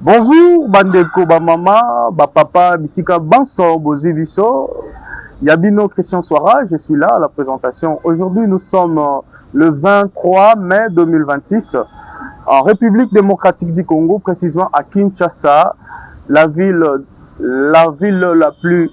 Bonjour, bandeko, ba mama, ba papa, bisika, banso, bozi biso. Yabino Christian Soara, je suis là à la présentation. Aujourd'hui, nous sommes le 23 mai 2026 en République démocratique du Congo, précisément à Kinshasa, la ville la plus,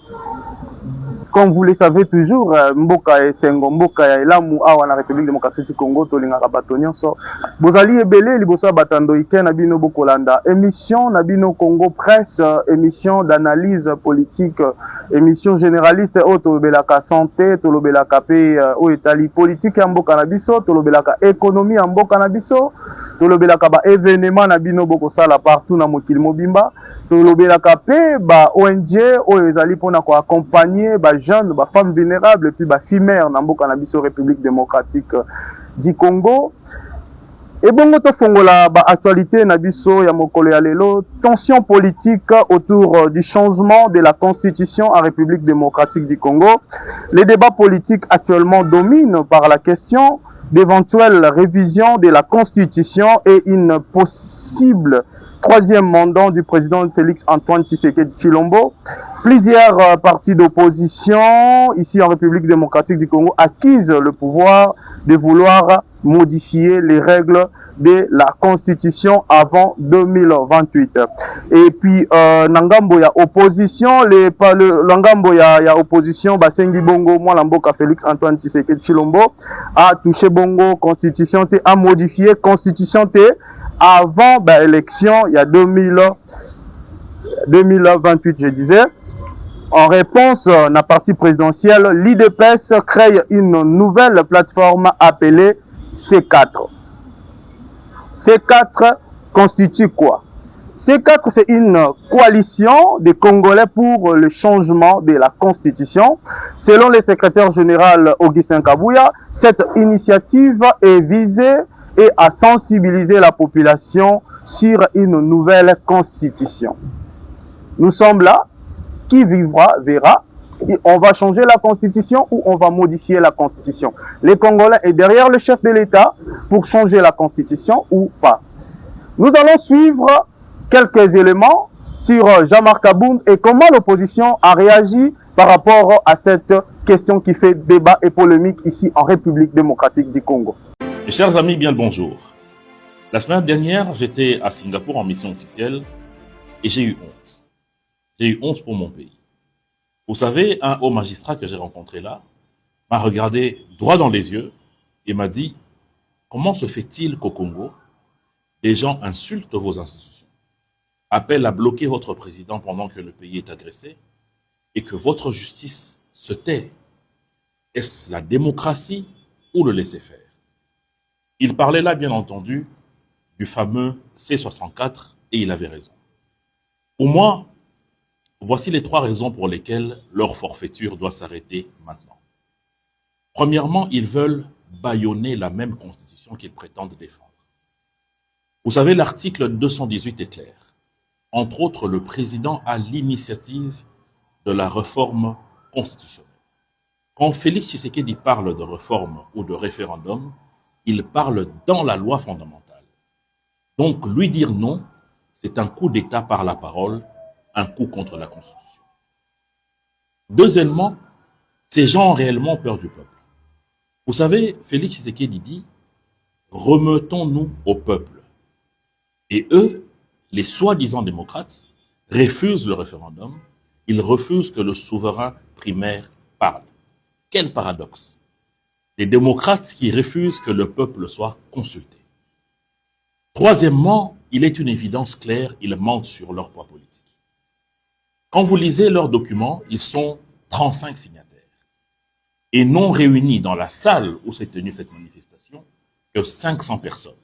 comme vous le savez toujours, Mboka et Sengo, Mboka et Lamu, awa na République démocratique du Congo, tolinga rabatonio so. Bozali ebele liboso batando ike na bino bokolanda. Émission na bino Congo Presse, émission d'analyse politique, émission généraliste o tolobelaka santé, tolobelaka pe o etali politique ya mboka na biso, tolobelaka économie ya mboka na biso, tolobelaka ba événement na bino bokosala partout na mokili mobimba. Tolobelaka pe ba ONG oyo ezali mpona koaccompagner ba jeunes, ba femmes vulnérables et puis ba fimères na mboka na biso République démocratique du Congo. Et bongo to fongola ba actualité na biso ya mokolo ya lelo, tension politique autour du changement de la constitution en République démocratique du Congo. Les débats politiques actuellement dominent par la question d'éventuelle révision de la constitution et une possible troisième mandat du président Félix Antoine Tshisekedi Tshilombo. Plusieurs partis d'opposition ici en République démocratique du Congo acquisent le pouvoir de vouloir modifier les règles de la constitution avant 2028. Et puis nangambo ya opposition, nangambo ya opposition basengi bongo moi lamboka Félix Antoine Tshisekedi Tshilombo a touché bongo constitution te, a modifié constitution te avant l'élection il y a 2028 je disais. En réponse, la partie présidentielle, l'IDPS crée une nouvelle plateforme appelée C4. C4 constitue quoi? C4, c'est une coalition des Congolais pour le changement de la Constitution. Selon le secrétaire général Augustin Kabouya, cette initiative est visée et à sensibiliser la population sur une nouvelle Constitution. Nous sommes là. Qui vivra, verra. On va changer la Constitution ou on va modifier la Constitution. Les Congolais est derrière le chef de l'État pour changer la Constitution ou pas. Nous allons suivre quelques éléments sur Jean-Marc Abound et comment l'opposition a réagi par rapport à cette question qui fait débat et polémique ici en République démocratique du Congo. Mes chers amis, bien le bonjour. La semaine dernière, j'étais à Singapour en mission officielle et j'ai eu honte. J'ai eu honte pour mon pays. Vous savez, un haut magistrat que j'ai rencontré là m'a regardé droit dans les yeux et m'a dit « Comment se fait-il qu'au Congo, les gens insultent vos institutions, appellent à bloquer votre président pendant que le pays est agressé et que votre justice se tait? Est-ce la démocratie ou le laisser-faire » Il parlait là, bien entendu, du fameux C64 et il avait raison. Pour moi, voici les 3 raisons pour lesquelles leur forfaiture doit s'arrêter maintenant. Premièrement, ils veulent bâillonner la même constitution qu'ils prétendent défendre. Vous savez, l'article 218 est clair. Entre autres, le président a l'initiative de la réforme constitutionnelle. Quand Félix Tshisekedi parle de réforme ou de référendum, il parle dans la loi fondamentale. Donc, lui dire non, c'est un coup d'État par la parole, un coup contre la Constitution. Deuxièmement, ces gens ont réellement peur du peuple. Vous savez, Félix Tshisekedi dit « Remettons-nous au peuple ». Et eux, les soi-disant démocrates, refusent le référendum, ils refusent que le souverain primaire parle. Quel paradoxe! Les démocrates qui refusent que le peuple soit consulté. Troisièmement, il est une évidence claire, ils mentent sur leur poids politique. Quand vous lisez leurs documents, ils sont 35 signataires et non réunis dans la salle où s'est tenue cette manifestation que 500 personnes,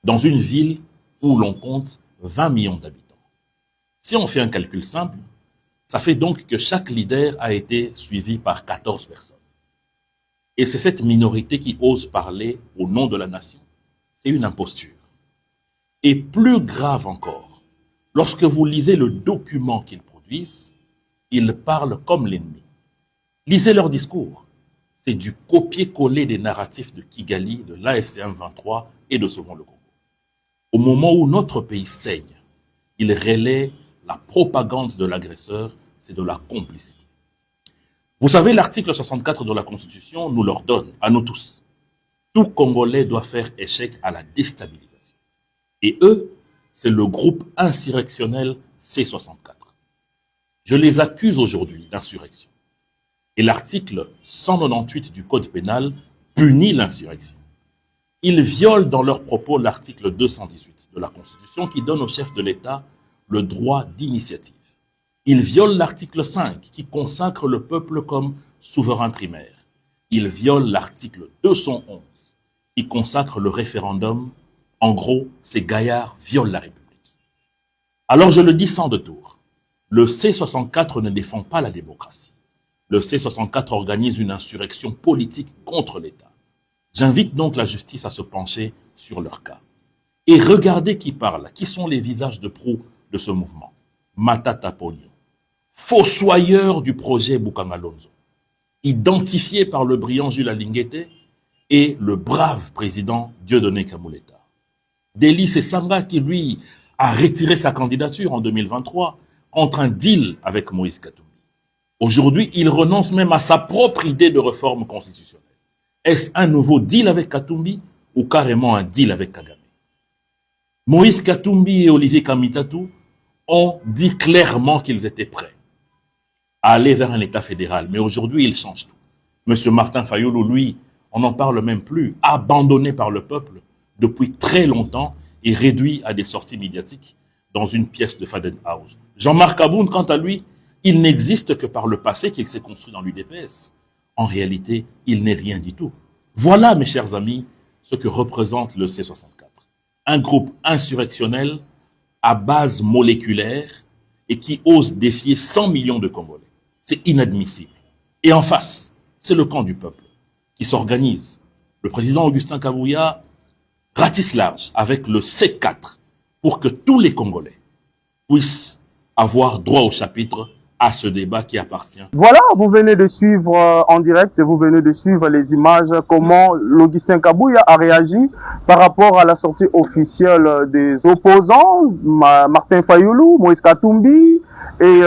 dans une ville où l'on compte 20 millions d'habitants. Si on fait un calcul simple, ça fait donc que chaque leader a été suivi par 14 personnes. Et c'est cette minorité qui ose parler au nom de la nation. C'est une imposture. Et plus grave encore, lorsque vous lisez le document qu'ils produisent, ils parlent comme l'ennemi. Lisez leur discours. C'est du copier-coller des narratifs de Kigali, de l'AFC M23 et de Second le Congo. Au moment où notre pays saigne, Il relaie la propagande de l'agresseur, c'est de la complicité. Vous savez, l'article 64 de la Constitution nous l'ordonne, à nous tous. Tout Congolais doit faire échec à la déstabilisation. Et eux, c'est le groupe insurrectionnel C64. Je les accuse aujourd'hui d'insurrection. Et l'article 198 du Code pénal punit l'insurrection. Ils violent dans leurs propos l'article 218 de la Constitution qui donne au chef de l'État le droit d'initiative. Ils violent l'article 5 qui consacre le peuple comme souverain primaire. Ils violent l'article 211 qui consacre le référendum. En gros, ces gaillards violent la République. Alors je le dis sans détour, le C64 ne défend pas la démocratie. Le C64 organise une insurrection politique contre l'État. J'invite donc la justice à se pencher sur leur cas. Et regardez qui parle, qui sont les visages de proue de ce mouvement. Matata Ponyo, fossoyeur du projet Bukangalonzo, identifié par le brillant Jules Alinguete et le brave président Dieudonné Kamuleta. Deli Sanga qui, lui, a retiré sa candidature en 2023 contre un deal avec Moïse Katumbi. Aujourd'hui, il renonce même à sa propre idée de réforme constitutionnelle. Est-ce un nouveau deal avec Katumbi ou carrément un deal avec Kagame? Moïse Katumbi et Olivier Kamitatou ont dit clairement qu'ils étaient prêts à aller vers un État fédéral. Mais aujourd'hui, ils changent tout. Monsieur Martin Fayulu, lui, on n'en parle même plus, abandonné par le peuple depuis très longtemps et réduit à des sorties médiatiques dans une pièce de Faden House. Jean-Marc Aboun, quant à lui, il n'existe que par le passé qu'il s'est construit dans l'UDPS. En réalité, il n'est rien du tout. Voilà, mes chers amis, ce que représente le C64. Un groupe insurrectionnel à base moléculaire et qui ose défier 100 millions de Congolais. C'est inadmissible. Et en face, c'est le camp du peuple qui s'organise. Le président Augustin Kabouya ratisse large avec le C4 pour que tous les Congolais puissent avoir droit au chapitre à ce débat qui appartient. Voilà, vous venez de suivre en direct, vous venez de suivre les images, comment l'Augustin Kabouya a réagi par rapport à la sortie officielle des opposants, Martin Fayulu, Moïse Katumbi et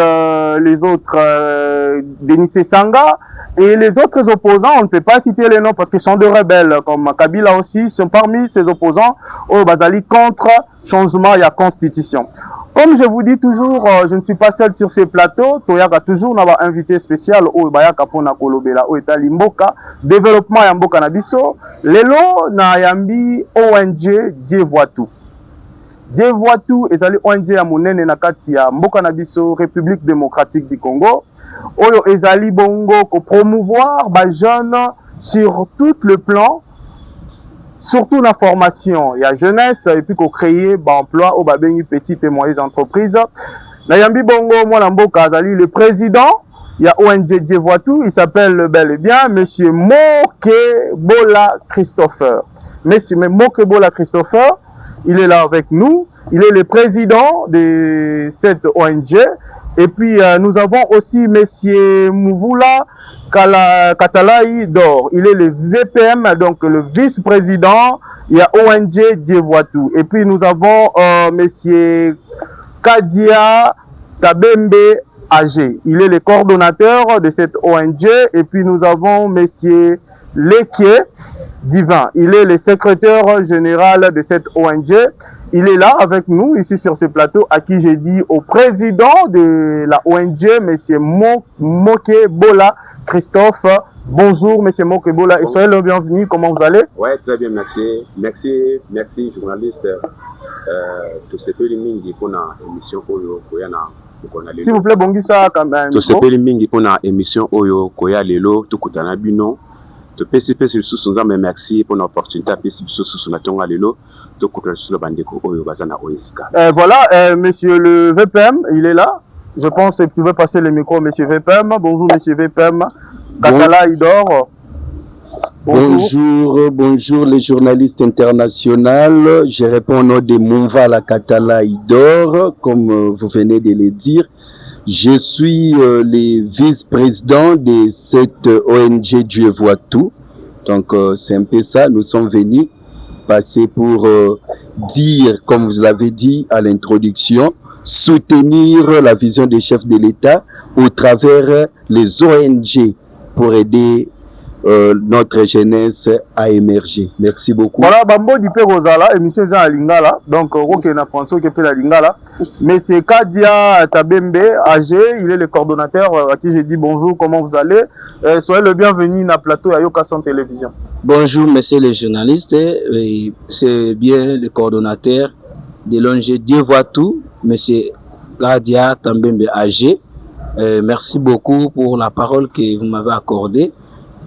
les autres, Denis Sanga. Et les autres opposants, on ne peut pas citer les noms parce qu'ils sont de rebelles, comme Kabila aussi, sont parmi ces opposants au Bazali contre changement et la constitution. Comme je vous dis toujours, je ne suis pas seul sur ces plateaux. Toyaka toujours n'a pas invité spécial au Bayaka pona kolobela au Etali Mboka, développement ya Mboka na biso. Lelo na yambi ONG Dieu voit tout. Dieu voit tout ezali ONG ya monene na kati ya Mboka na biso, République démocratique du Congo. Oyo ezali bongo ko promouvoir ba jeunes sur tout le plan. Surtout la formation, il y a jeunesse et puis qu'on crée emploi au babeni petites et moyennes entreprises. Nayambi Bongo Mwanamboka Azali, le président, il y a ONG Dieu voit tout, il s'appelle bel et bien Monsieur Mokebola Christopher. Monsieur Mokebola Christopher, il est là avec nous, il est le président de cette ONG. Et puis nous avons aussi Monsieur Mouvoula Katalaï Dor, il est le VPM, donc le vice-président, il y a ONG Dieu voit tout. Et puis nous avons Monsieur Kadia Tabembe AG, il est le coordonnateur de cette ONG. Et puis nous avons Monsieur Lekié Divin, il est le secrétaire général de cette ONG. Il est là avec nous, ici sur ce plateau, à qui j'ai dit au président de la ONG, Monsieur Mokebola Christophe. Bonjour, Monsieur Mokebola, et soyez le bienvenu. Comment vous allez? Oui, très bien, merci. Merci, journaliste. Tout ce que mingi pour la émission Oyo Koyana. S'il vous plaît, bonjour ça quand même. Tout ce que mingi pour la émission Oyo Koya Lelo, tout Kutana Bino. Tout PCP sur sous mais merci pour l'opportunité de sous la tonga Lelo. Tout Kutana sur le bandeko Oyo Bazana Oesika. Voilà, Monsieur le VPM, il est là. Je pense que vous pouvez passer le micro, Monsieur VPM. Bonjour, Monsieur VPM. Katala Idor. Bonjour les journalistes internationaux. Je réponds au nom de Mouvala Katala Idor, comme vous venez de le dire. Je suis le vice-président de cette ONG Dieu voit tout. Donc c'est un peu ça, nous sommes venus passer pour dire, comme vous l'avez dit à l'introduction, soutenir la vision des chefs de l'État au travers les ONG pour aider notre jeunesse à émerger. Merci beaucoup. Voilà, Bambo du Rosala, émission Jean Lingala, donc ok na François qui fait la Lingala, mais c'est Kadia Tabembe, âgé, il est le coordonnateur à qui j'ai dit bonjour, comment vous allez, soyez le bienvenu na plateau à Yokason Télévision. Bonjour messieurs les journalistes, c'est bien le coordonnateur de l'ONG Dieu voit tout, monsieur Kadia Tabembe, âgé. Merci beaucoup pour la parole que vous m'avez accordée.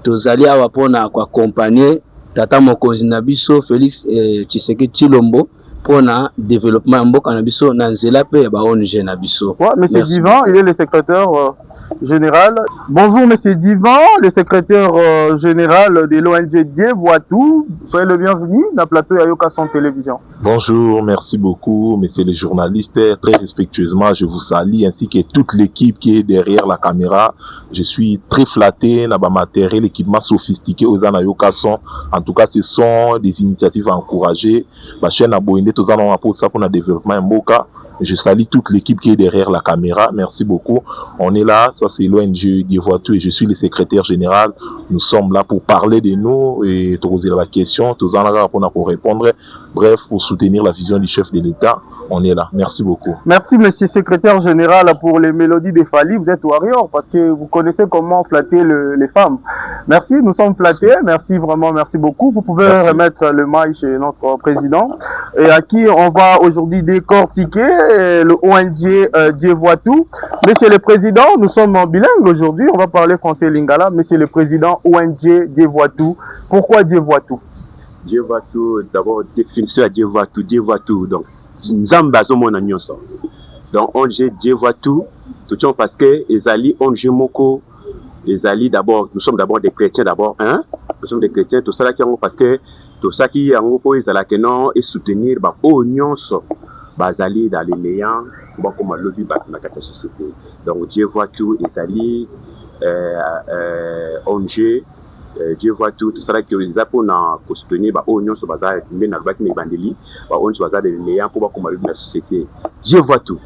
Tozali awa pona kwa accompagner tata mokonzi na biso Félix Tshisekedi Tshilombo pona développement mboka na biso na nzela pe ba ONG na biso. Ouais, monsieur Divan, il est le secrétaire général. Bonjour monsieur Divan, le secrétaire général de l'ONG Dieu voit tout. Soyez le bienvenu dans le plateau à Yokason Télévision. Bonjour, merci beaucoup, messieurs les journalistes. Très respectueusement, je vous salue, ainsi que toute l'équipe qui est derrière la caméra. Je suis très flatté, n'a pas matériel, équipement sophistiqué aux Yokason. En tout cas, ce sont des initiatives à encourager. La chaîne Aboinde, tous en pour ça pour le développement Mboka. Je salue toute l'équipe qui est derrière la caméra. Merci beaucoup. On est là, ça c'est l'ONG Dieu voit tout et je suis le secrétaire général. Nous sommes là pour parler de nous et te poser la question, tous en là pour répondre. Bref, pour soutenir la vision du chef de l'État. On est là. Merci beaucoup. Merci, monsieur secrétaire général, pour les mélodies des Fali. Vous êtes warrior parce que vous connaissez comment flatter les femmes. Merci, nous sommes flattés. Merci vraiment, merci beaucoup. Vous pouvez remettre le mail chez notre président et à qui on va aujourd'hui décortiquer le ONG Dieu voit tout. Monsieur le président, nous sommes en bilingue aujourd'hui. On va parler français lingala. Monsieur le président, ONG Dieu voit tout. Pourquoi Dieu voit tout? Dieu voit tout, d'abord, définition à Dieu voit tout. Donc, Nzamba zomona nyonso. Donc ONG Dieu voit tout parce que les alliés ONG Moko, les alliés d'abord, nous sommes d'abord des chrétiens d'abord, hein? Nous sommes des chrétiens, tout ça là qui parce que tout ça qui en gros ils allaient que non et soutenir bah nyonso bah alliés dans les méans, bah comme lobby bah dans la société. Donc Dieu voit tout, les alliés ONG Dieu voit tout ça là qui les a pour soutenir bah nyonso bah ça mais na ba qui bandeli bah on soit des méans pour bah comme lobby la société. Dieu voit tout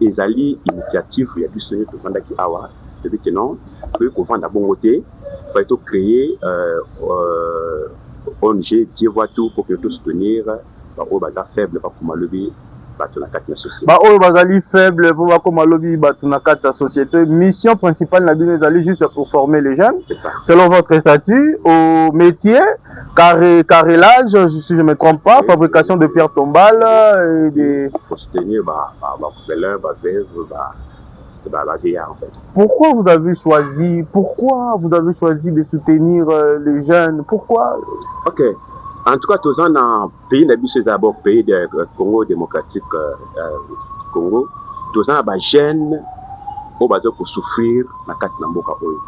et alliés initiative il y a du sonner pour vendre qui awa depuis que non pour vendre à bon côté il faut créer ONG Dieu voit tout pour que tout soutenir bah oh bah faible pas comme lobby bah tu na quatre la société bah oh bah faible pour pas comme lobby bah tu na quatre sa société mission principale na bien aller juste pour former les jeunes selon votre statut au métier carrelage si je me trompe pas fabrication de pierres tombales et des pour soutenir bah belin bah veuve bah la VA en fait. Pourquoi vous avez choisi de soutenir les jeunes? Pourquoi? Ok. En tout cas, tous en un pays d'habitude d'abord pays de Congo démocratique Congo, tous en bas jeunes au bas pour souffrir na kati na mboka oyo.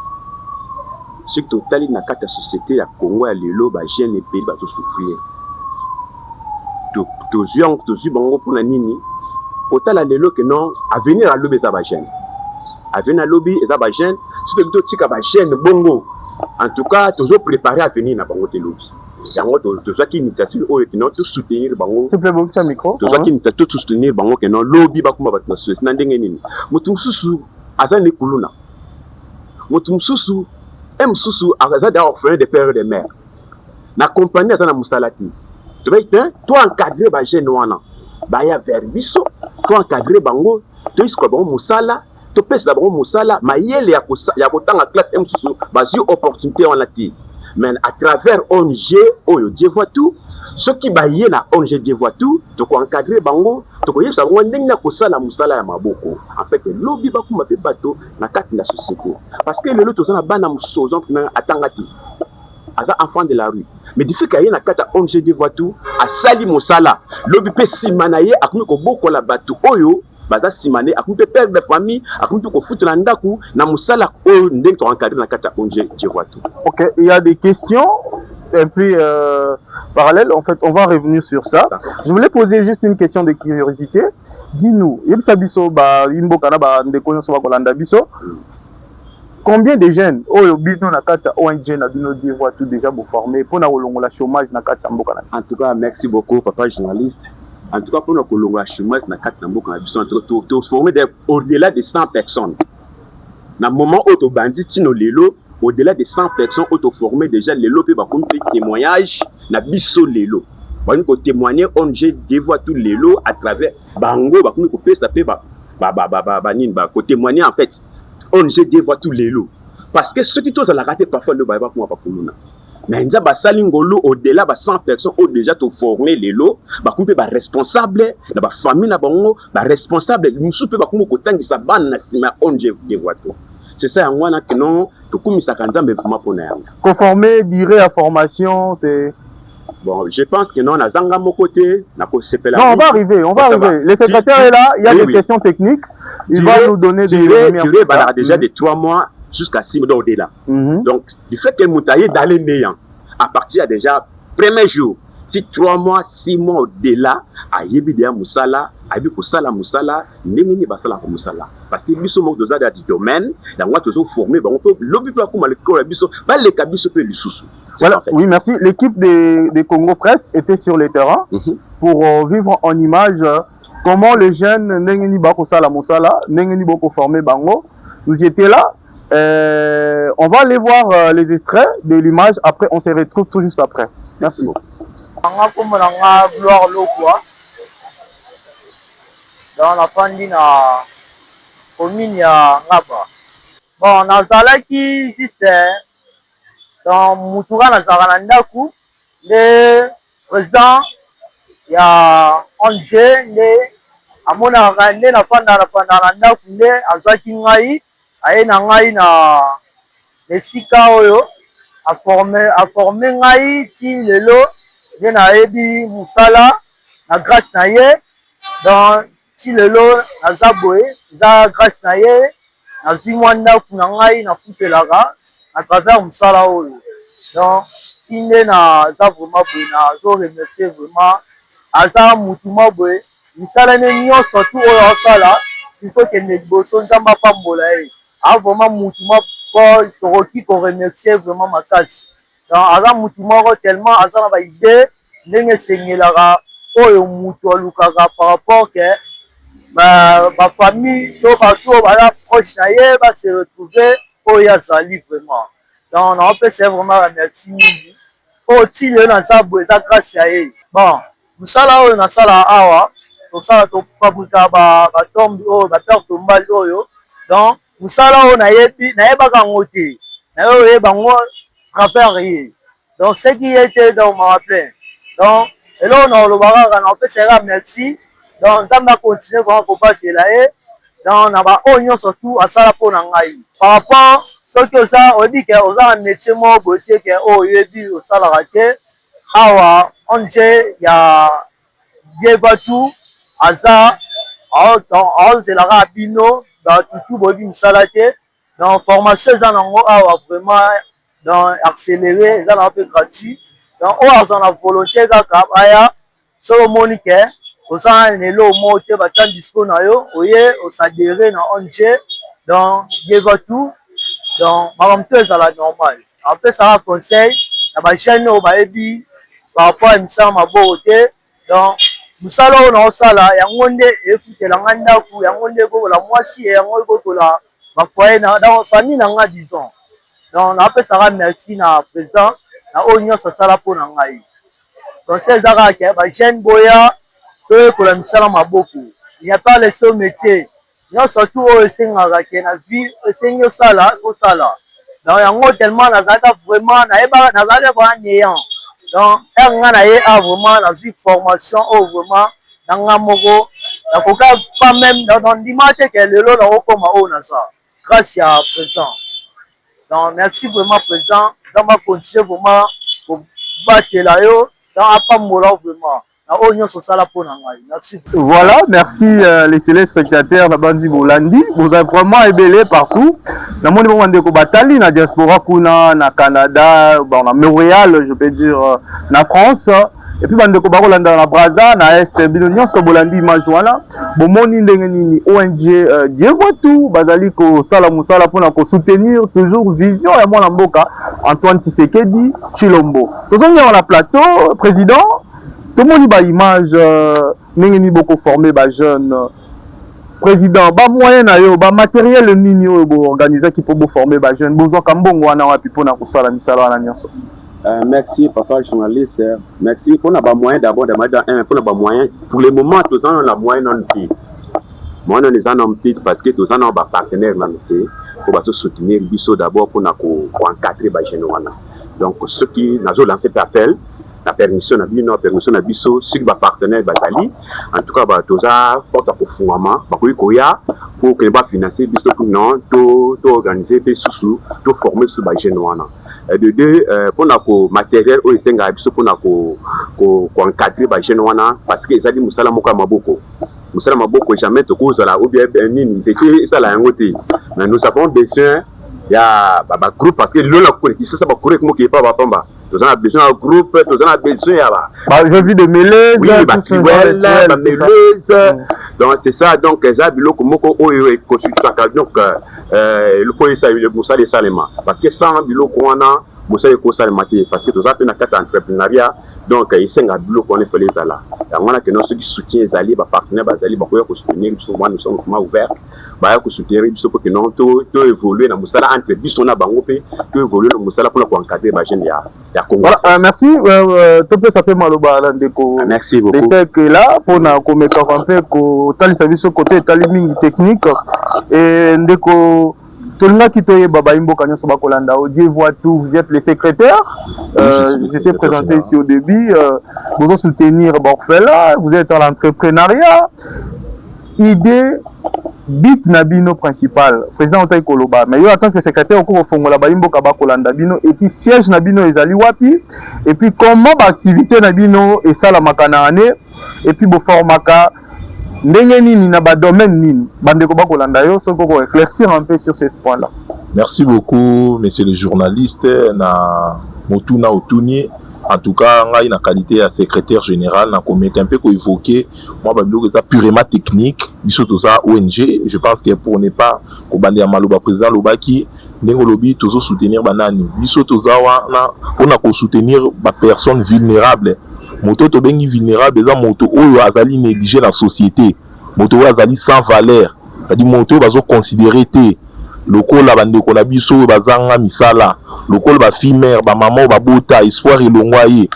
Surtout tali na kati société ya Congo ya lelo bas jeunes et pays bas souffrir. Tous bango pour na nini? Autant la lelo que non avenir à lobby za bas jeunes. Avenir à lobby za bas jeunes, surtout plutôt tika bas jeunes bongo. En tout cas, toujours préparer à venir na bango te lobby. Yango to qui initiative oyo que non tout soutenir bango. S'il vous plaît bon petit micro. To qui initiative tout soutenir bango que non lobby ba kuma ba na société na ndenge nini. Mutu mususu azali kuluna. Mutu mususu aza da orphelin de père et de mère. Na compagnie azana musalati. Tu vas toi encadrer ba jeune wana. Ba ya vers biso, toi encadrer bango, to isko bango musala. To pesa bango musala mayele ya kotanga classe M susu bazi opportunité wana ti. Mais à travers ONG oyo Dieu voit tout ceux qui baillent na ONG Dieu voit tout to ko encadrer bango to ko yesa bango ndenge na kosala musala ya maboko en fait lobby ba kuma pe bato na kati la société parce que le loto na bana musozo na atangati aza enfant de la rue mais du fait qu'il y a na kati ONG Dieu voit tout a sali musala lobby pe simanaye akumi ko boko la bato oyo baza simane akumpe père de famille akumpe ko foutre na ndaku na musala o ndenge to encadrer na kata ONG Dieu voit tout. OK, il y a des questions et puis parallèle en fait on va revenir sur ça. Je voulais poser juste une question de curiosité. Dis-nous, yebisa biso ba imboka na ba ndeko nyonso ba kolanda biso. Combien de jeunes oyo bino na kata ONG na bino Dieu voit tout déjà vous former pour na olongola chômage na kata mboka na. En tout cas, merci beaucoup papa journaliste. En tout cas, pour nous, Kolonga chômage, na quatre nambo quand ils sont formés au-delà de 100 personnes. Dans le moment où tu bandit tino lelo, au-delà de 100 personnes, où tu formé déjà lelo, puis bah comme témoignage, na biso lelo. Bah nous témoigner, on j'ai dévoile tout lelo à travers bango, bah comme nous peut s'appeler témoigner en fait, on j'ai dévoile tout lelo. Parce que ceux qui tous à la raté parfois le baïba pour moi pas. Mais nza basalingolo au-delà de 100 personnes ont déjà tout formé les lots ba kumpe ba responsable na ba famille na bango ba responsable musu pe ba kumo kotangisa bana na sima onje de voiture. C'est ça en wana que non to kumisa kanzambe vraiment pona yanga. Conformer durée à formation c'est bon, je pense que non na zanga mon côté na ko sepela. Non, on va arriver. Le secrétaire est là, il y a des questions techniques. Il va nous donner des durée bah déjà de 3 mois jusqu'à 6 mois au-delà. Donc, du fait que Moutaye d'aller néant, à partir déjà premier jour, si 3 mois, 6 mois au-delà, à Yébidea Moussala, à Yébidea Moussala, Némini Basala Moussala. Parce que Bisso manque de du domaine, dans moi toujours formé, on peut l'objet comme le corps Bisso, pas les cabissos peut lui sous. Voilà, oui, merci. L'équipe des Congo Presse était sur le terrain pour vivre en image comment les jeunes Némini Bakosala Moussala, Némini Boko formé Bango, nous étions là. On va aller voir les extraits de l'image, après on se retrouve tout juste après. Merci beaucoup. Dans la pandine à commune ya Ngaba. Bon, nazalaki juste dans Moutoura nazala ndaku le président ya ONG ne amona ngande na panda na ndaku nde azaki ngai aye na ngai na esika oyo a formé ngai ti lelo nde nayebi musala na grâce na ye donc ti lelo naza boye eza grâce na ye nazwi mwa ndaku na ngai nafutelaka à travers musala oyo donc ti nde naza vraiment boye nazo remercier vraiment aza mutu mwa boye misala ne nyonso tu oyo asala il faut kende liboso nzambe apambola ye vraiment mutu moko tokoki koremercier vraiment makasi donc aza mutu moko tellement aza na baide ndenge esengelaka oyo mutu alukaka par rapport ke bafamille to bato oyo baza proche na ye base retrouve oyo azali vraiment donc naopesa ye vraiment bamerci mingi oyo ti lelo naza boye eza grâce ya ye bon mosala oyo nasala awa tosala tofabrika batombe oyo bapere tombali oyo donc musala oyo nayebaka yango te nayoyeba yango travers ye donc ce qui était donc ma plein donc eloko na olobaka kaka na opesa yaka merci donc nzambe akontinue vraiment kobatela ye donc na baoyo nyonso tu asala mpo na ngai par rapport soki oza oyebi ke oza na métier moko boye te ke oyo oyebi osalaka te awa onje ya Dievatu aza aozelaka bino batutu boyebi misala te donc formation eza nango awa vraiment donc accéléré eza nango mpe gratuit donc oyo aza na volonté kaka baya soki omoni ke oza na eloko moko te batia dispo na yo oye osadere na ONG donc Dievatu donc makambo to ezala normal apesaka conseil na bajeune oyo bayebi par rapport à misala maboko te donc musala oyo naosala yango nde efutelanga ndaku yango nde ekokola mwasi yango ekokola bafoye na famille na nga disons donc napesaka merci na président na oyo nyonso asala mpo na ngai conseil eza kaka ke bajeune boya toyekola misala maboko il n'y a pas laissé au métier nyonso tu oyo esengaka ke na vie esengi osala osala donc yango tellement nazalaka vraiment nazalaka vraiment néant donc nga na ye a vraiment nazwi formation oyo vraiment na nga moko nakoka pas même dans ndima te ke lelo nakokoma oyo naza grâce ya président donc merci vraiment président nzambe akontinue vraiment kobatela yo donc apambola vraiment na oyo nyonso osala mpo na ngai merci. Voilà, merci les téléspectateurs na Bandi Bolandi, vous avez vraiment ébélé partout. Na moni bongo ndeko batali na diaspora kuna na Canada, bon na Montréal, je peux dire na France. Et puis bandeko bakolanda na Brazza na Est bino nyonso bolandi image wana. Bomoni ndenge nini ONG Dievatu bazali ko sala musala pona ko soutenir toujours vision ya mwana mboka Antoine Tshisekedi Tshilombo. Tozongi na plateau président tout le monde a image ndenge beaucoup formé ba jeune président ba moyen na yo ba matériel nini yo bo organiser qui pour former ba jeune bozo kambongo wana wapi pona kusala misala wana nyonso. Merci papa le journaliste, merci pour la moyen d'abord de pour la moyen pour le moment tous on a moyen non petit. Moi on est en petit parce que tous on a ba partenaire là pour se soutenir biso d'abord pour encadrer ba jeune wana. Donc ceux qui n'ont lancé appel la permission na bino permission na biso sur ba partenaire bazali en tout cas ba toza porte à fondement ba koya pour que ba financer biso pour non to organiser pe sous to former sur ba jeune wana. De deux pour na ko matériel o isenga biso pour na ko encadrer ba jeune wana parce que ezali musala moko maboko jamais to ko zala ou bien nini c'est ça la yangote mais nous avons besoin ya ba groupe parce que le la collectif ça ba courir comme qui pas ba pamba. Nous avons besoin d'un groupe, nous avons besoin j'ai vu des mêleuses, oui, donc c'est ça, donc j'ai vu le construction donc le point ça le Moussa les Salema parce que sans bilo qu'on a Moussa les Salema parce que nous avons une carte entrepreneuriat donc il s'est un bilo qu'on est fait les ala on a que nous ceux qui soutiennent les alliés partenaires les bah pour soutenir nous sommes ouverts bah pour soutenir ils sont pour que non tout évoluer dans Moussa entre bis on a bangopé tout évoluer dans Moussa pour encadrer bah jeune ya voilà, merci. Ça fait mal au bas. Merci beaucoup. C'est que là, pour nous mettre en fait que tali service côté tali technique et ndeko tout le monde qui te baba imbo kanyo soba kolanda Dieu voit tout. Vous êtes les secrétaires. J'étais présenté ici au début. Vous allez soutenir Borfela. Vous êtes dans l'entrepreneuriat. Idée. Bit Nabino principal, président Otaï Koloba, mais en tant que secrétaire au cours Fongola Baimbo Kabakolanda Bino, et puis siège Nabino Ezali Wapi, et puis comment l'activité Nabino et ça la makanaane, et puis Boformaka, Nengeni Nina domaine Nin, Bandeko Bakolanda Yo, so pour éclaircir un peu sur ce point-là. Merci beaucoup, monsieur le journaliste, na Motuna Otuni. En tout cas, on a une qualité de secrétaire général, on a un peu évoqué, moi, c'est purement technique, surtout ça ONG. Je pense que pour ne pas, au bandé à Malouba, président Lobaki, nous lobby toujours soutenir banani. Surtout ça, on a soutenir les personnes vulnérables. Moto to bengi vulnérable, c'est moto oyo azali négligé la société. Moto oyo azali sans valeur. C'est-à-dire moto bazo considérer té. Loko la bande ko na biso bazanga misala. Loko ba fille ba maman ba bota espoir elongwa ye.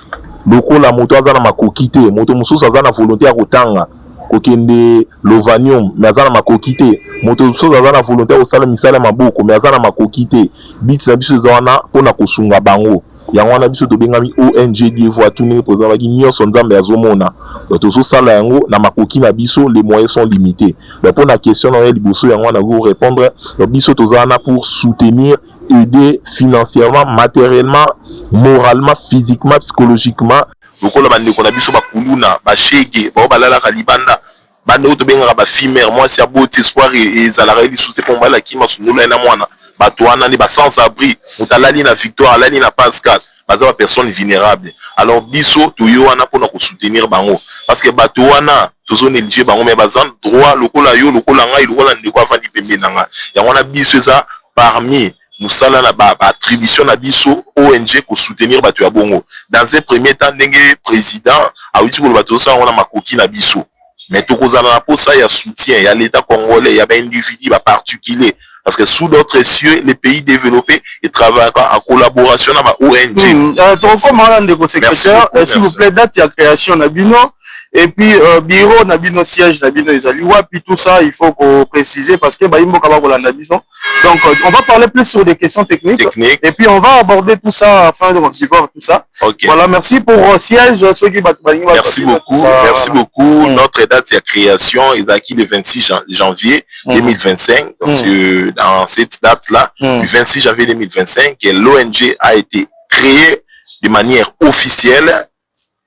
Loko la moto azana makoki te. Moto mususu azana volonté ya kotanga. Kokende lovanium mais azana makoki te. Moto mususu azana volonté ya kosala misala maboko mais azana makoki te. Bisi na biso zawana pona kosunga bango. Yango wana biso tobengami ONG Dieu voit tout ne présent baki nyonso nzambe azomona. Tozo sala yango na makoki na biso les moyens sont limités. Mais pour la question na liboso yango na vous répondre biso tozana pour soutenir, aider financièrement, matériellement, moralement, physiquement, psychologiquement. Lokola bande ko na biso bakuluna ba shege ba balala kalibanda bande to benga ba fimère moi c'est aboti espoir et zalaka li sous te pomba la kima sunula na mwana. Batouana ni ba sans abri, mutalali na Victoire, alali na Pascal, baza ba personne vulnérable. Alors biso toyo wana pona ko soutenir bango parce que batouana tozo négliger bango mais bazan droit lokola yo lokola ngai lokola ndeko afandi pembe nanga. Ya wana biso ça parmi musala na ba attribution na biso ONG ko soutenir batu ya bongo. Dans un premier temps ndenge président a uti ko bato ça wana makoki na biso. Mais tout cause na posa ya soutien, ya l'état congolais, ya ba individu ba particulier parce que sous d'autres cieux les pays développés ils travaillent en collaboration avec ONG. Donc comme on de secrétaire, s'il vous plaît date de création Nabino et puis bureau Nabino siège Nabino Ezali puis tout ça il faut préciser parce que baimbo kabako Nabino. Donc on va parler plus sur des questions techniques. Et puis on va aborder tout ça afin de voir tout ça. Okay. Voilà, merci pour siège ceux qui Merci beaucoup. Merci beaucoup. Notre date de création est acquis le 26 janvier 2025. Donc c'est dans cette date-là, du 26 janvier 2025, que l'ONG a été créée de manière officielle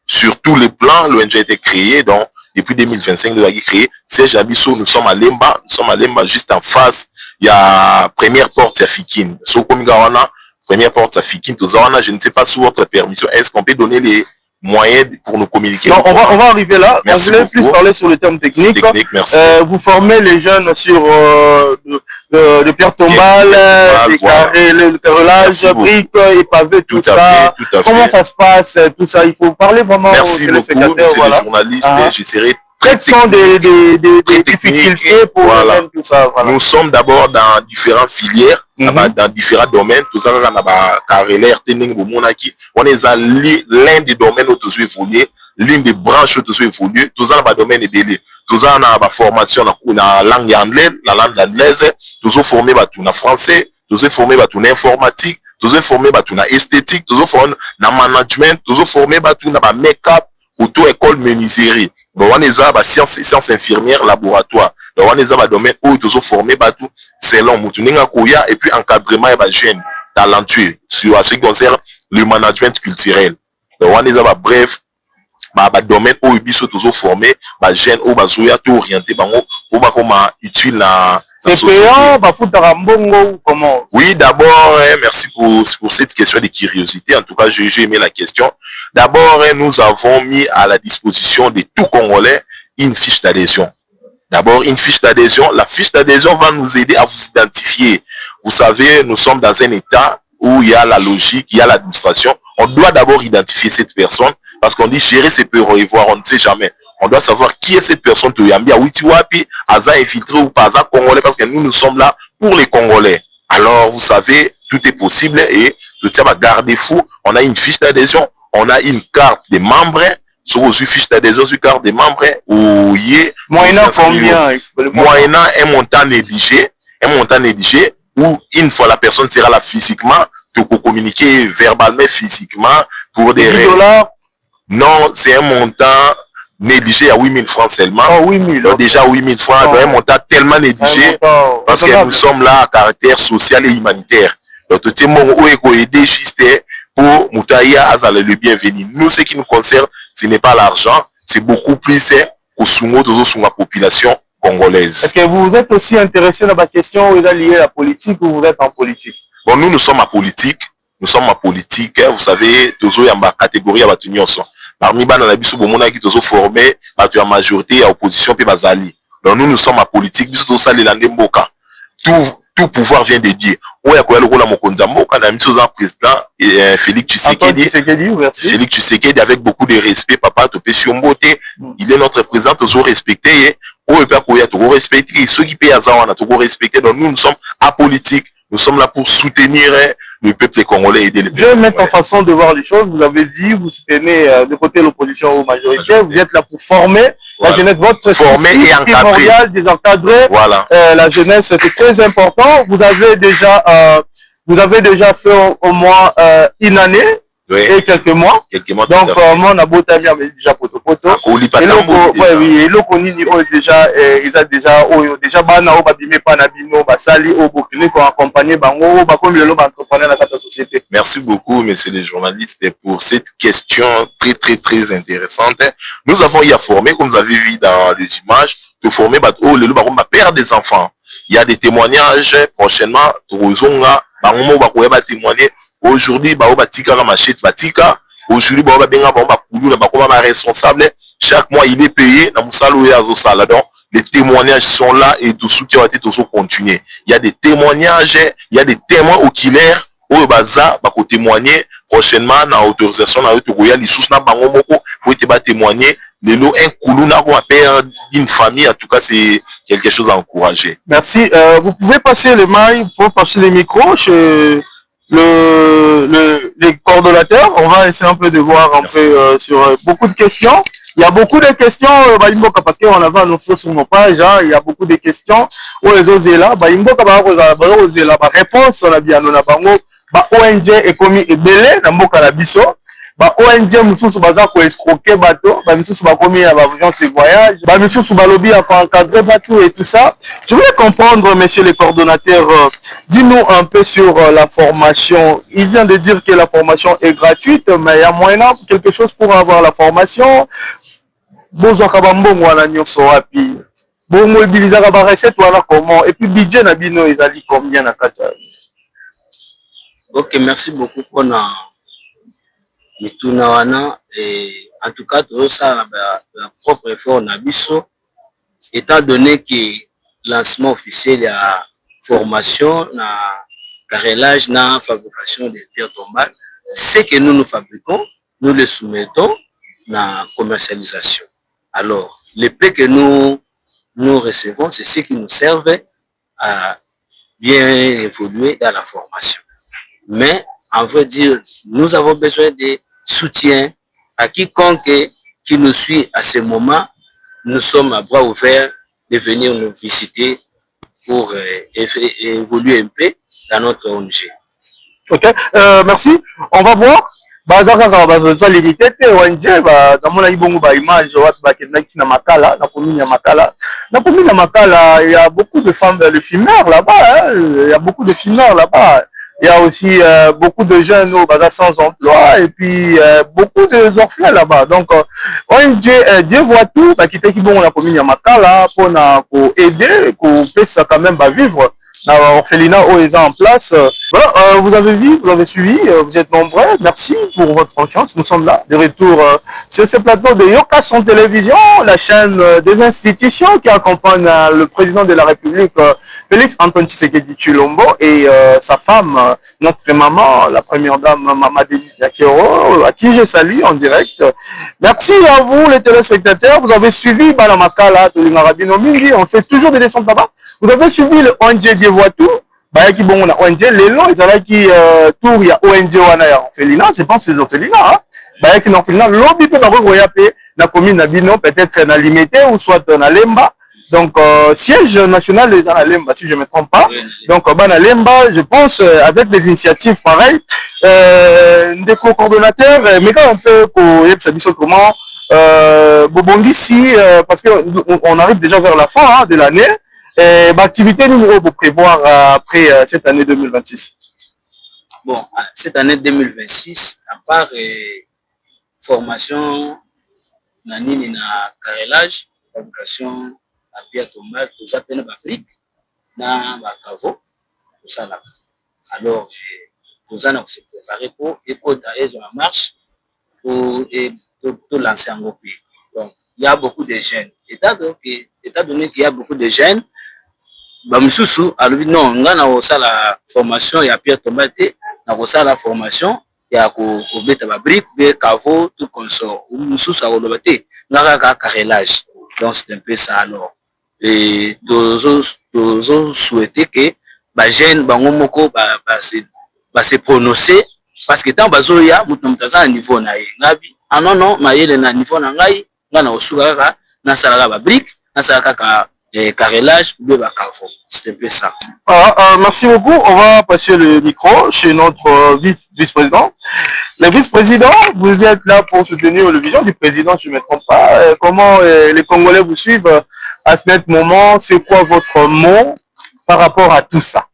sur tous les plans. L'ONG a été créée, donc depuis 2025, nous avons créé Serge Abisso. Nous sommes à Lemba, juste en face. Il y a première porte à Fikine. Première porte à Fikine. Je ne sais pas sous votre permission. Est-ce qu'on peut donner les moyens pour nous communiquer? Non, on va arriver là. Merci. Je voulais plus parler sur le terme technique. Merci. Vous formez les jeunes sur le pierre tombale, les carrés, le carrelage, briques et pavés, tout ça. Comment ça se passe, tout ça? Il faut parler vraiment aux téléspectateurs. Merci beaucoup, monsieur le journaliste. Je serai Quelles sont des difficultés pour voilà. tout ça, voilà. Nous sommes d'abord dans différentes filières, dans différents domaines. Tout ça, on a carreleur, on est l'un des domaines où tout ça évolue, l'une des branches où tout ça évolue. Tout ça, on a domaine délai. Tout ça, on a la formation dans la langue anglaise, tout ça formé dans français, tout ça formé dans informatique, tout ça formé dans esthétique, tout ça formé dans management, tout ça formé dans make-up, auto-école menuiserie. Donc, on est à sciences infirmières, laboratoire. Donc, on est à domaine où ils sont formés, selon Moutuninga Kouya, et puis encadrement et jeunes talentueux sur ce qui concerne le management culturel. Donc, on est à bref, domaine où ils sont toujours formés, jeunes où ils sont orientés, où ils sont utiles dans c'est payant, comment? Oui, d'abord, merci pour cette question de curiosité. En tout cas, j'ai aimé la question. D'abord, nous avons mis à la disposition de tout Congolais une fiche d'adhésion. D'abord, une fiche d'adhésion. La fiche d'adhésion va nous aider à vous identifier. Vous savez, nous sommes dans un état où il y a la logique, il y a l'administration. On doit d'abord identifier cette personne parce qu'on dit gérer ses peurs et voir, on ne sait jamais. On doit savoir qui est cette personne. Tu Yambia Witiwapi, Aza infiltré ou pas Aza Congolais, parce que nous sommes là pour les Congolais. Alors, vous savez, tout est possible et le tiers va garder fou. On a une fiche d'adhésion, on a une carte des membres. Sur une fiche d'adhésion, sur une carte des membres, où il y a moyennant combien? Moyennant un montant négligé, où une fois la personne sera là physiquement, tu peux communiquer verbalement, physiquement, pour des $10. Non, c'est un montant négligé à 8 000 francs seulement. Oh, 8 000. Donc, déjà 8 000 francs, un montant tellement négligé, parce que nous sommes là à caractère social et humanitaire. Donc, tout le monde où est aidé juste pour Moutaïa Azal le bienvenu. Nous, ce qui nous concerne, ce n'est pas l'argent, c'est beaucoup plus au sumo de la population congolaise. Est-ce que vous êtes aussi intéressé dans la question où il est lié à la politique ou vous êtes en politique? Bon, nous sommes en politique. Nous sommes en politique, hein, vous savez, toujours il y a une catégorie à Batunyon. Parmi les gens qui sont formés, la majorité il y a opposition et bazali. Donc nous sommes en politique, nous sommes tout pouvoir vient de Dieu. Où il y a quoi le rôle à Mokonza Mboka, on a mis un président Félix Tshisekedi. Félix Tshisekedi avec beaucoup de respect, papa Topé Siombote, il est notre président, toujours respecté. Où il peut toujours respecter, ceux qui payent à ça, on a toujours respecté. Donc nous sommes apolitiques. Nous sommes là pour soutenir le peuple congolais et aider le peuple. Je vais mettre en façon de voir les choses. Vous avez dit, vous soutenez de côté l'opposition ou majorité. Vous êtes là pour former la jeunesse. Votre former et encadrer. Désencadrer voilà. La jeunesse, c'est très important. Vous avez déjà fait au moins une année. Oui. Et quelques mois. Donc, moi, on a beau tamis, mais déjà poto. Et le konini, déjà, ils ont déjà, bana, ou babime, panabino, basali, ou bokine, pour accompagner, bango, bakom, le lobe entrepreneur dans la société. Merci beaucoup, messieurs les journalistes, pour cette question très, très, très intéressante. Nous avons y à former, comme vous avez vu dans les images, de former, le lobe, père des enfants. Il y a des témoignages, prochainement, Torozonga, bango, bakoya, témoigner. Aujourd'hui, batika machette batika. Aujourd'hui, benga kulu na responsable. Chaque mois, il est payé. Na musalo ya zo sala. Donc, les témoignages sont là et tout ce qui a été toujours continué. Il y a des témoignages, il y a des témoins oculaires où baza bako témoigner prochainement na autorisation na yoto goya lisous na bango moko pour te ba témoigner. Lelo un kulu na ko père d'une famille. En tout cas, c'est quelque chose à encourager. Merci. Vous pouvez passer le mic, vous pouvez passer les micros chez les coordonnateurs. On va essayer un peu de voir un peu sur beaucoup de questions. Il y a beaucoup de questions, parce qu'on avait annoncé sur nos pages, hein, il y a beaucoup de questions. Où les autres là, la réponse, on a bien, on a bango, ONG est commis et belé, dans Mboka la biso. ONG mususu baza ko escroquer bateau, mususu ba commis à agence de voyage, mususu ba lobby à encadrer bateau et tout ça. Je voulais comprendre, messieurs les coordonnateurs, dis-nous un peu sur la formation. Il vient de dire que la formation est gratuite, mais il y a moyen quelque chose pour avoir la formation. Bozo kabambongo wana nyonso wapi. Bon mobiliser ba recette wala comment et puis budget na bino ezali combien na kata. OK, merci beaucoup pour na mituna wana et en tout cas tout ça la propre effort na biso étant donné que lancement officiel à formation na carrelage na fabrication des pierres tombales, ce que nous fabriquons, nous le soumettons na commercialisation. Alors, les plaies que nous recevons, c'est ceux qui nous servent à bien évoluer dans la formation. Mais, en vrai dire, nous avons besoin de soutien à quiconque qui nous suit à ce moment. Nous sommes à bras ouverts de venir nous visiter pour évoluer un peu dans notre ONG. Ok, merci. On va voir. Bazaka bazoza limité te ONG zamona ibongo ba image watu bakendaki na Makala, na commune ya Makala. Na commune ya Makala, il y a beaucoup de femmes de fumeurs là-bas, il y a beaucoup de fumeurs là-bas. Il y a aussi beaucoup de jeunes sans emploi et puis beaucoup d'orphelins là-bas. Donc, ONG Dieu voit tout, qui était qui bon la commune ya Makala pour aider, qu'on puisse quand même vivre. Orphelinat est en place. Voilà, vous avez vu, vous avez suivi, vous êtes nombreux. Merci pour votre confiance. Nous sommes là, de retour sur ce plateau de Yoka Son Télévision, la chaîne des institutions qui accompagne le président de la République, Félix Antoine Tshisekedi Tshilombo, et sa femme, notre maman, la première dame, Maman Denis Yakero, à qui je salue en direct. Merci à vous, les téléspectateurs. Vous avez suivi Balamakala, Tolingarabino Mingi. On fait toujours des descentes là-bas. Vous avez suivi le ONG Dieu voit tout. Qui bon on a ONG Lelo, ils avaient qui tour il y a ONG wana ya orphelinat, je pense c'est l'orphelinat. Qui na orphelinat lobby peut ba koyape na commune na bino peut-être na limité ou soit na Lemba. Donc siège national les à Lemba si je me trompe pas. Donc na Lemba, je pense avec des initiatives pareilles des co-coordonnateurs mais quand on peut pour ça dit comment Bobongisi parce que on arrive déjà vers la fin de l'année. Activité numéro pour prévoir après cette année 2026. Bon, cette année 2026, à part formation, nanini na carrelage, fabrication à pierre tomate, tout ça, peine fabrique, na bakavo, tout ça là. Alors, tout ça, on s'est préparé pour écoder en marche pour lancer un groupe. Donc, il y a beaucoup de jeunes. État donné qu'il y a beaucoup de jeunes, Bamisusu alobi non nga na osala formation ya pierre tomate na osala formation ya ko beta ba brique be cavo tout consort mususu aloba te nga ka carrelage. Donc c'est un peu ça alors et dozo souhaiter que ba jeune bango moko ba se prononcer parce que tant bazoya mutu mutaza niveau na ye ngabi non mayele na niveau na ngai nga na osuka ka na sala ba brique na sala ka carrelage ou bien carrefour. C'est un peu ça. Merci beaucoup. On va passer le micro chez notre vice-président. Le vice-président, vous êtes là pour soutenir le vision du président, je ne me trompe pas. Comment les Congolais vous suivent à ce moment? C'est quoi votre mot par rapport à tout ça?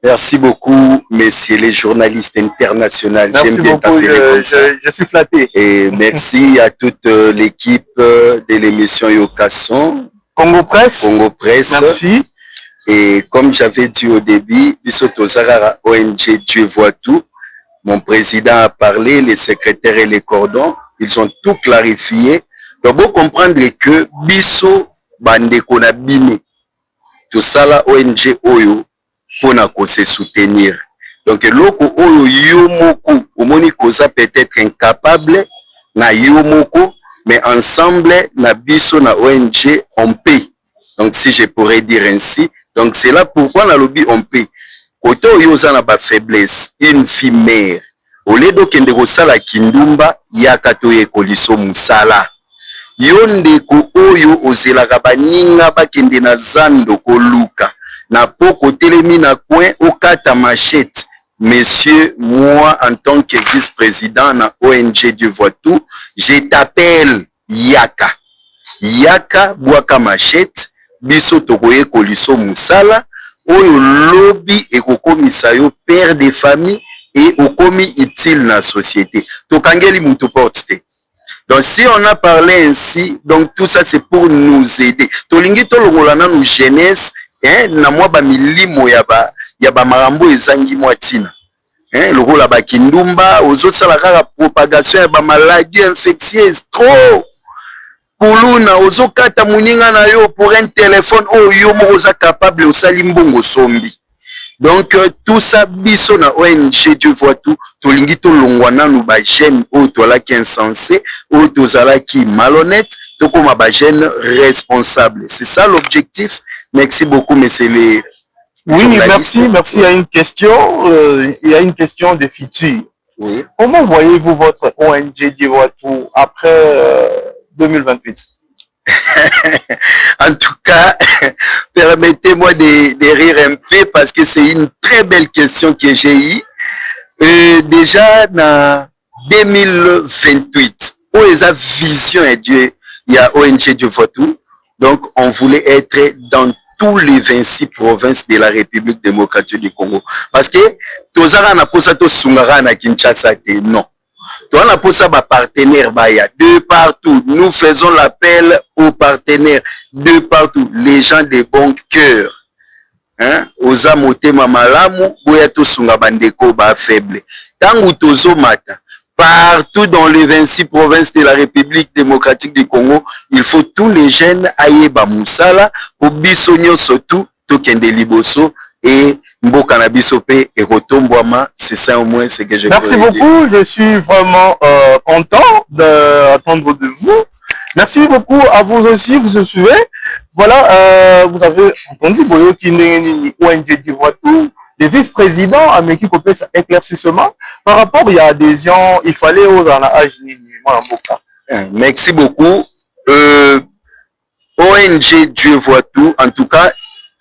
Merci beaucoup, messieurs les journalistes internationaux. J'aime bien t'appeler comme ça. Je suis flatté. Et merci à toute l'équipe de l'émission Yoka Son. Congo Presse. Congo Presse. Merci. Et comme j'avais dit au début, ONG Dieu voit tout. Mon président a parlé, les secrétaires et les cordons, ils ont tout clarifié. Donc, vous comprendre que Bisso Bande Konabini, tout ça là, ONG Oyo, pour se soutenir. Donc, loko Oyo Yomoku, Omoni Kosa peut-être incapable, na Yomoko, mais ensemble, na biso na ONG, on paye. Donc, si je pourrais dire ainsi, donc c'est là pourquoi na lobby on paye. Koto yoza na ba faiblesse, une fille mère. Au lieu de kende kosala kindumba, yakato ye koliso musala. Yonde ko oyo ozelaka baninga bakende na zando koluka. Na poko telemi na coin okata machette. Messieurs, moi, en tant que vice-président na ONG Dieu voit tout, je t'appelle Yaka. Yaka, Bwaka Machette, Biso Tokoye Koliso Musala, Oyo lobby et Kokomisa yo père de famille et Okomi utile na société. Tokangeli mutu porte. Donc si on a parlé ainsi, donc tout ça c'est pour nous aider. Tolingi tolongolana nous jeunesse, na mwa ba milimo ya ba marambo ezangi mwatina. Lokola ba kindumba, aux autres la kaka propagation ya ba maladie infectieuse trop. Kuluna ozo kata muninga na yo pour un téléphone oh yo moko za capable osali mbongo sombi. Donc tout ça biso na ONG Dieu voit tout tolingi to longwana no ba jeune o to la qui insensé o to zala qui malhonnête to comme ba jeune responsable. C'est ça l'objectif. Merci beaucoup monsieur les Oui, merci. Il y a une question, de futur. Oui. Comment voyez-vous votre ONG Dieu voit tout après 2028? En tout cas, permettez-moi de rire un peu parce que c'est une très belle question que j'ai eue. Déjà, dans 2028, où est la vision et Dieu, il y a ONG Dieu voit tout. Donc, on voulait être dans tous les 26 provinces de la République démocratique du Congo. Parce que, tozara na posa to sungara na Kinshasa, non. Toi, on a pour ça, partenaires, de partout. Nous faisons l'appel aux partenaires de partout. Les gens de bon cœur. Hein? Oza motema malamu, boya to sunga bandeko ba faible. Tangu tozo mata. Partout dans les 26 provinces de la République démocratique du Congo, il faut tous les jeunes aïe ba musala, pour bisonyo surtout, tokende liboso, et Mboka na biso pe et Rotombouama, c'est ça au moins ce que je Merci beaucoup, je suis vraiment content d'entendre de vous. Merci beaucoup à vous aussi, vous se suivez. Voilà, vous avez entendu Boyo Kineni ONG Divoitou, les vice-présidents à Meki Kopé éclaircissement. Par rapport, il y a des gens, il fallait aux en âge Mboka. Merci beaucoup. ONG Dieu voit tout, en tout cas,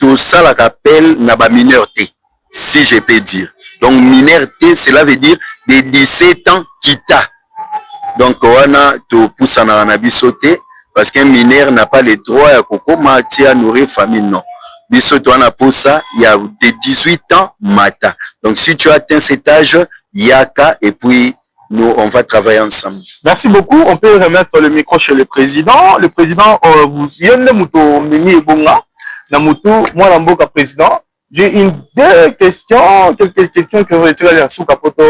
tout ça la rappelle n'a pas minorité, si je peux dire. Donc minorité, cela veut dire de 17 ans quitta. Donc on a tout pousse en arabe sauté parce qu'un mineur n'a pas le droit à coco à nourrir famille non. Bisoto on a pour ça il y a de 18 ans mata. Donc si tu atteins cet âge, yaka et puis nous on va travailler ensemble. Merci beaucoup. On peut remettre le micro chez le président. Le président vous yende muto mimi ebonga. Namutu, moi, l'amboka président, j'ai quelques questions que je vais tirer sous capoto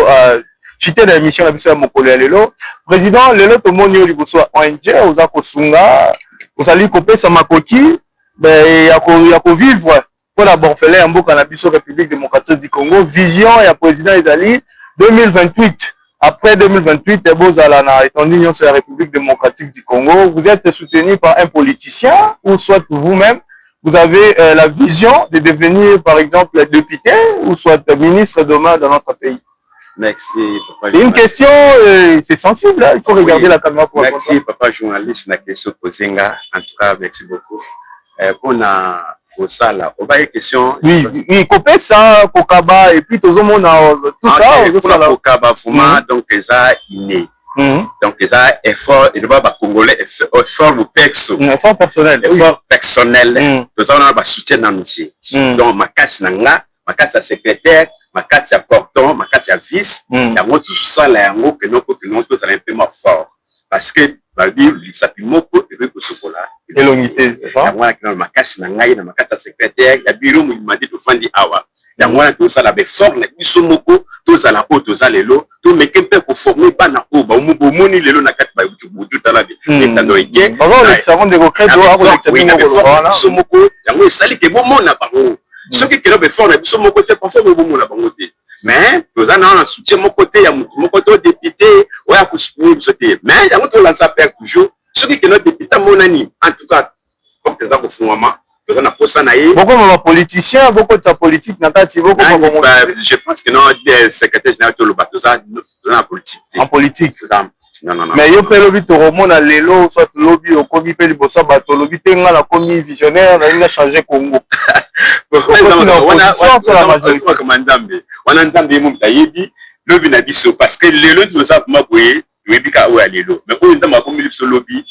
chiter dans l'émission la mission à mon collègue Lelo. Président, Lelo, tout le monde est au ONG, aux Akosunga, aux Ali Kopé, Samakoti, ben, il y a qu'à vivre. Pour la bonne fête, l'amboka la mission République démocratique du Congo, vision et à président Isali 2028. Après 2028, vous allez en union sur la République démocratique du Congo. Vous êtes soutenu par un politicien ou soit vous-même. Vous avez la vision de devenir, par exemple, député ou soit ministre demain dans notre pays. Merci, papa. C'est une question, c'est sensible, là. Il faut regarder la caméra pour répondre. Merci, papa journaliste, la question posée. En tout cas, merci beaucoup. On a au sala, on va y question. Oui, copé ça, Kokaba, et puis tout le monde a tout ça. Pour la Kokaba, donc, ça, inné. Donc, ils ont effort, il va pas congolais, effort ou perso. Effort personnel. Effort personnel. Nous avons un soutien dans nous. Donc, ma casse nanga, ma casse à secrétaire, ma casse à cordon, ma casse à vis. Il y a tout ça là, que nous tous un peu fort. Parce que, bah, il s'appuie beaucoup de chocolat. Et l'unité, c'est ça? Il y a ma casse nanga, il y a ma casse à secrétaire, il y a bureau, il m'a dit de faire des awa. Il y a tout ça là, mais fort, il y a beaucoup. Tous à la haute, tous à l'élo, tous mes qu'un peu pour former pas na haut, bah, au moni l'élo na quatre bah, tu t'as la vie. Et t'as noyé. Par exemple, les savons des recrets doivent avoir l'examen de l'Orana. Somoko, yango sali que bon mon na bango. Ceux qui kelobe fort na biso moko te pas faire bon mon na bango te. Mais tous à na soutien mon côté, ya mon côté député, ouais à soutenir biso te. Mais yango to lancer père toujours. Ceux qui kelobe député mon ani, en tout cas, comme des gens au fond maman. Beaucoup de politiciens, beaucoup de sa politique, je pense que non, des secrétaires généraux de l'Obatouza, en politique. En politique. Non. Mais il y a un lobby de Roman à l'élo, soit lobby au Komi Felibosa, bateau lobby tenga la Komi visionnaire, on a changé Congo. On a entendu mon taïbi, lobby n'a biso, parce que l'élo, tu sais, moi, oui, tu es bika ou à l'élo. Mais on a commis le lobby.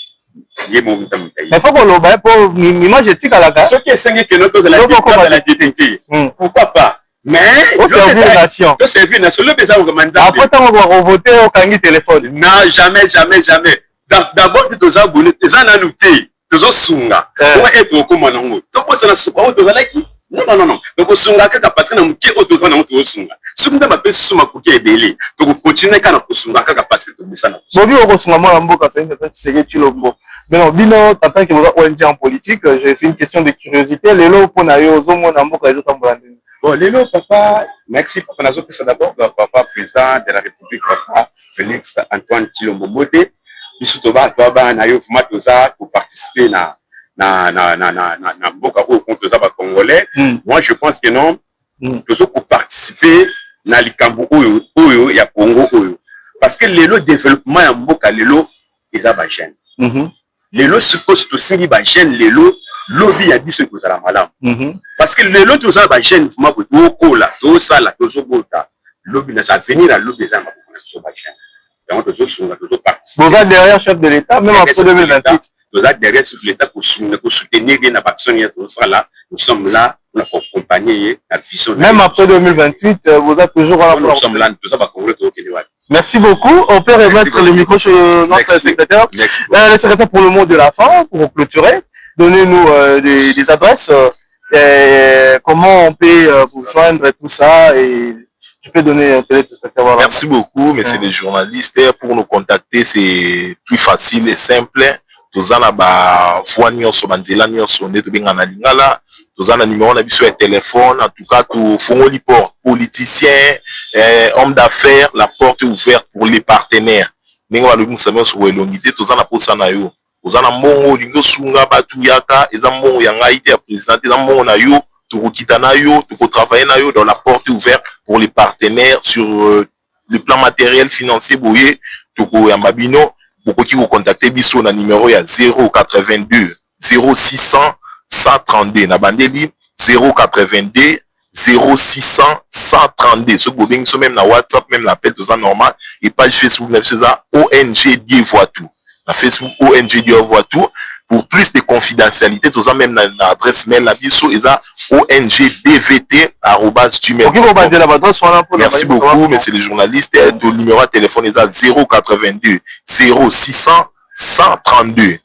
Mais il faut qu'on le pour l'image éthique à la gare. Ce qui est 5 que notre la détenté. Pourquoi pas? Mais, au service de la nation. Au service de la nation, le président recommande. Après, on va voter au Kangi téléphone. Non, jamais. D'abord, tu as abonné, tu as noté, tu as sunga. On va être au commandant. Donc, ça n'a pas de qui? Non. Donc, sunga, parce que nous avons autres gens qui ont sunga. Ce que nous avons fait, c'est que belé. Donc, continuer à nous sunga, parce que nous avons ça. Bobi, on sunga, moi, l'ambo, c'est tu l'ombo. Mais non, bino, tant que vous avez ONG en politique, c'est une question de curiosité. Les lots, pour n'aller aux hommes, on a un peu de Bon, Lélo, papa, merci papa Nazo Pesa d'abord, papa président de la République, papa Félix Antoine Tshilombo Mbote. Biso toba na yo format toza pour participer na boka contre ça congolais. Moi je pense que non, tozo pour participer na likambo oyo ya Congo oyo. Parce que Lélo développement ya mboka Lélo eza ba jeune. Lélo suppose to sili ba jeune Lélo lobby ya biso ko zala malamu. Parce que Lélo to za ba jeune format ko kola, to sala, to zo bota. Lobby na ça venir à lobby za ma ko ba jeune. Donc, vous êtes derrière chef de l'État, même après 2028. Vous êtes derrière chef de l'État pour soutenir les personnes là. Nous sommes là pour accompagner la vision. Même après 2028, vous êtes toujours là. Nous sommes là, nous sommes à Congrès. Merci beaucoup. On peut remettre le micro sur notre secrétaire. Le secrétaire pour le mot de la fin, pour clôturer. Donnez-nous des adresses. Comment on peut vous joindre et tout ça. Et tu peux donner un téléspectateur. Merci beaucoup, messieurs les journalistes. Pour nous contacter, c'est plus facile et simple. Nous avons un numéro de téléphone. En tout cas, tout politicien, homme d'affaires, la porte est ouverte pour les partenaires. Nous avons travailler dans la porte ouverte pour les partenaires sur le plan matériel financier boye toko ya mabino bokoki ko contacter biso na numéro ya 082 0600 132 na bandeli 082 0600 132 ce bobeng so même na WhatsApp même l'appel tout ça normal et page Facebook même c'est ça ONG Dieu voit tout na Facebook ONG Dieu voit tout. Pour plus de confidentialité, tout ça même dans l'adresse mail la biso eza ongdvt@gmail.com. Merci beaucoup, messieurs les journalistes. Le numéro de téléphone est 082 0600 132.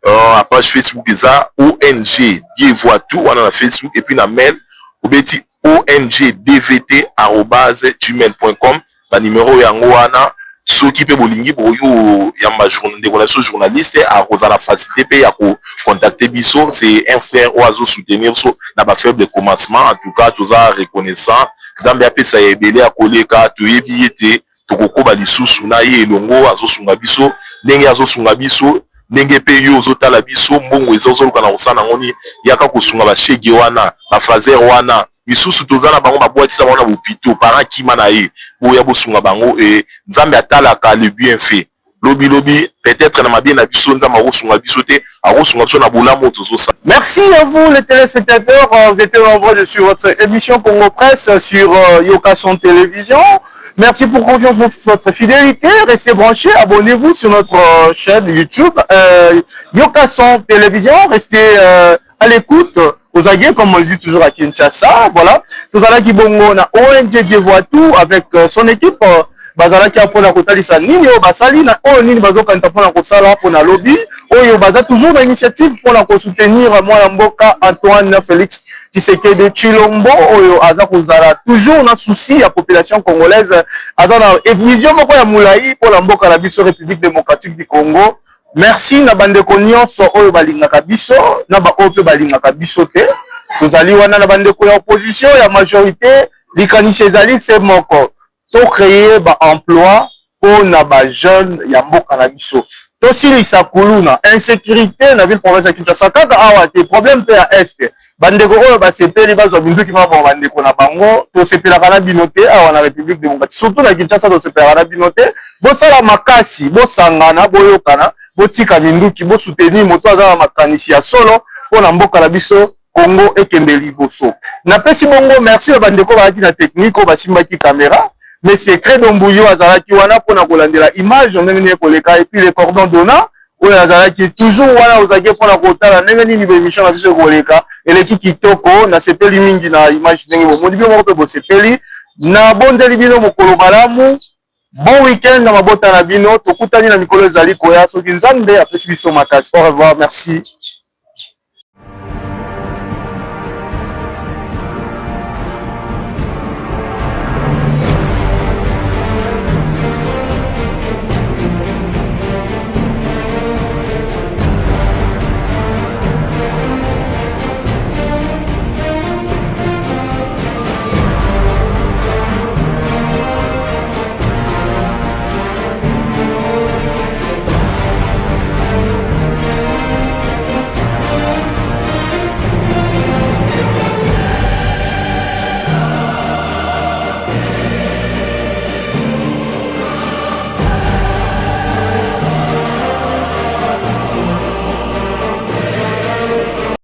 À page Facebook est ONG Dieu voit tout. On a la Facebook et puis la mail obeti ongdvt@gmail.com. Le numéro yangoana. Ceux qui peuvent bolingi pour yo yamba des relations journalistes à cause de la facilité paye à contacter biso c'est un frère ou à soutenir so na ba faible commencement en tout cas tous a reconnaissant Zambia pesa ebele a koleka to yebiete to kokoba lisusu na ye longo azo sunga biso ndenge azo sunga biso ndenge pe yo zo tala biso mbongo ezo luka na osana ngoni yaka kosunga ba shege wana ba fazer wana misusu tozana bango babwakisa bango na bopito parent kima na ye boya bosunga bango et nzambe atalaka le bien fait lobi peut-être na mabien na biso nzambe akosunga biso te akosunga biso na bolamu tozosa. Merci à vous les téléspectateurs, vous étiez nombreux sur votre émission Congo Presse sur Yokason Télévision. Merci pour votre fidélité, restez branchés, abonnez-vous sur notre chaîne YouTube Yokason Télévision, restez à l'écoute. Aux aguets, comme on le dit toujours à Kinshasa, voilà. Tout ça là qui bongo na ONG Dieu voit tout avec son équipe. Bazala qui a pour la kotalisa nini o basali na o nini bazo kanta pour la kosala pour la lobby. Oyo baza toujours dans l'initiative pour la soutenir moi mboka Antoine Félix Tshisekedi Tshilombo oyo aza kozala toujours na souci la population congolaise. Aza na vision moko ya mulai pour la mboka la biso République démocratique du Congo. Merci na bandeko nyonso oyo balingaka biso na ba oyo balingaka biso te tozali wana na bandeko ya opposition ya majorité likanisi ezali se moko to créer ba emploi pour na ba jeune ya mboka na biso to silisa kuluna insécurité na ville province ya Kinshasa kaka awa te problème pe ya est bandeko oyo basepeli bazwa binduki mabo bandeko na bango to sepelaka na binote awa na République démocratique surtout na Kinshasa to sepelaka na binote bosala makasi bosangana boyokana botika minduki bo soutenir moto azala makanisi ya solo pona mboka na biso Congo ekende liboso. Na pesi bongo merci ba bandeko ba na technique o basimbaki caméra mais c'est très dombuyo azalaki wana pona kolandela image ndenge koleka et puis les cordons donnants oyo azalaki toujours wana ozaki pona kotala ndenge nini ba émission na biso koleka eleki kitoko na sepeli mingi na image ndenge bo modi moko pe bo sepeli na bonzeli bino mokolo malamu. Bon week-end na mabota na bino tokutani na mikolo ezali koya soki nzambe apesi biso makasi. Au revoir, merci.